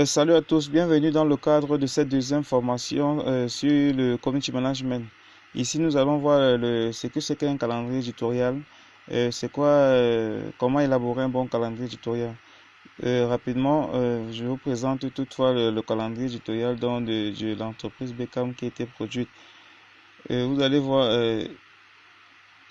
Salut à tous, bienvenue dans le cadre de cette deuxième formation sur le community management. Ici, nous allons voir ce que c'est qu'un calendrier éditorial, comment élaborer un bon calendrier éditorial. Rapidement, je vous présente toutefois le calendrier éditorial de l'entreprise Beckham qui a été produite. Vous allez voir,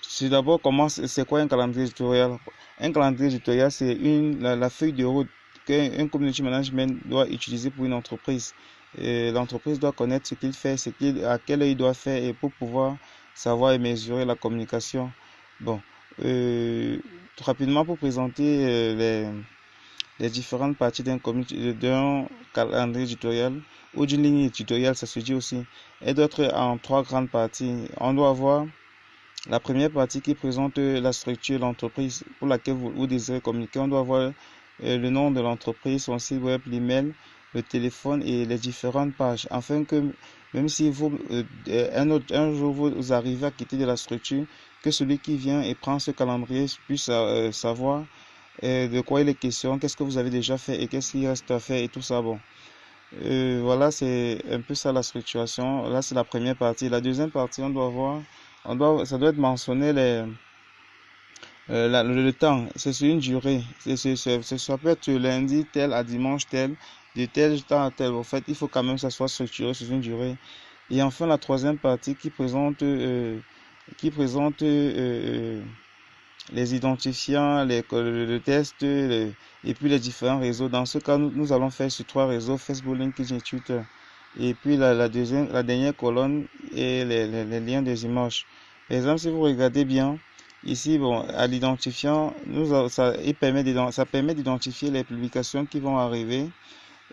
c'est d'abord c'est quoi un calendrier éditorial? Un calendrier éditorial, c'est la feuille de route qu'un community management doit utiliser pour une entreprise. L'entreprise doit connaître ce qu'il fait, à quelle heure il doit faire et pour pouvoir savoir et mesurer la communication. Bon, euh, rapidement pour présenter les différentes parties d'un calendrier éditorial ou d'une ligne éditoriale, ça se dit aussi. Elle doit être en trois grandes parties. On doit avoir la première partie qui présente la structure de l'entreprise pour laquelle vous désirez communiquer. On doit avoir le nom de l'entreprise, son site web, l'email, le téléphone et les différentes pages. Afin que même si un jour vous arrivez à quitter de la structure, que celui qui vient et prend ce calendrier puisse savoir de quoi il est question, qu'est-ce que vous avez déjà fait et qu'est-ce qu'il reste à faire et tout ça. Bon, voilà, c'est un peu ça la structuration. Là, c'est la première partie. La deuxième partie, ça doit être mentionné le temps. C'est sur une durée. Ça peut être lundi tel à dimanche tel, de tel temps à tel. En fait, il faut quand même que ça soit structuré sur une durée. Et enfin, la troisième partie qui présente les identifiants, le test, et puis les différents réseaux. Dans ce cas, nous allons faire sur trois réseaux, Facebook, LinkedIn et Twitter. Et puis la dernière colonne est les liens des images. Par exemple, si vous regardez bien, ici, bon, à l'identifiant, ça permet d'identifier les publications qui vont arriver.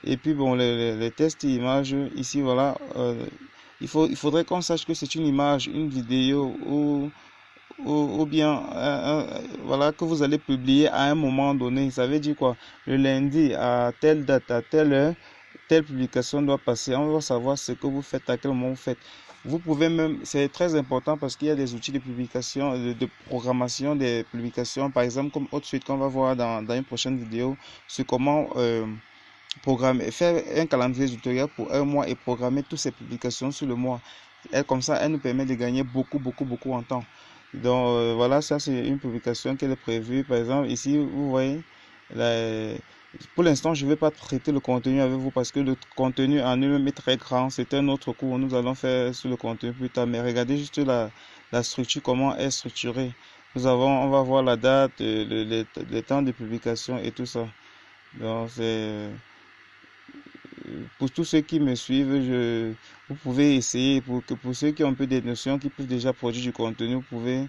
Et puis, bon, les tests images, ici, voilà, il faudrait qu'on sache que c'est une image, une vidéo ou bien voilà que vous allez publier à un moment donné. Ça veut dire quoi? Le lundi à telle date, à telle heure, telle publication doit passer. On doit savoir ce que vous faites, à quel moment vous faites. Vous pouvez même, c'est très important parce qu'il y a des outils de publication, de programmation des publications, par exemple comme HotSuite qu'on va voir dans une prochaine vidéo sur comment programmer, faire un calendrier éditorial pour un mois et programmer toutes ces publications sur le mois. Et comme ça, elle nous permet de gagner beaucoup, beaucoup, beaucoup en temps. Donc voilà, ça c'est une publication qui est prévue. Par exemple, ici, vous voyez, la- pour l'instant, je ne vais pas traiter le contenu avec vous parce que le contenu en lui-même est très grand. C'est un autre cours. Nous allons faire sur le contenu plus tard. Mais regardez juste la structure, comment elle est structurée. On va voir la date, le temps de publication et tout ça. Donc, pour tous ceux qui me suivent, vous pouvez essayer. Pour ceux qui ont un peu des notions, qui peuvent déjà produire du contenu, vous pouvez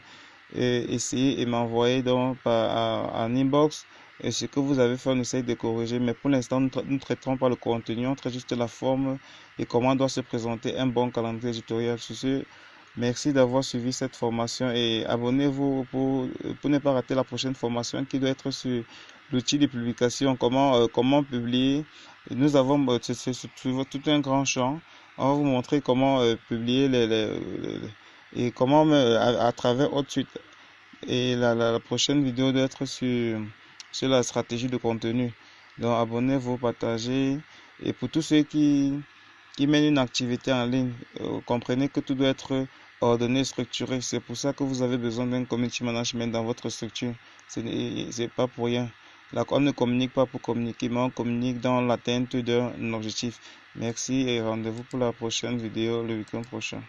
essayer et m'envoyer donc en inbox ce que vous avez fait, on essaye de corriger. Mais pour l'instant, nous ne traiterons pas le contenu, on traite juste la forme et comment doit se présenter un bon calendrier éditorial. Sur ce, merci d'avoir suivi cette formation et abonnez-vous pour ne pas rater la prochaine formation qui doit être sur l'outil de publication, comment publier. Nous avons c'est tout un grand champ. On va vous montrer comment publier et comment à travers HotSuite. Et la prochaine vidéo doit être sur la stratégie de contenu. Donc abonnez-vous, partagez. Et pour tous ceux qui mènent une activité en ligne, comprenez que tout doit être ordonné, structuré. C'est pour ça que vous avez besoin d'un community management dans votre structure. C'est pas pour rien. Là, on ne communique pas pour communiquer, mais on communique dans l'atteinte d'un objectif. Merci et rendez-vous pour la prochaine vidéo le week-end prochain.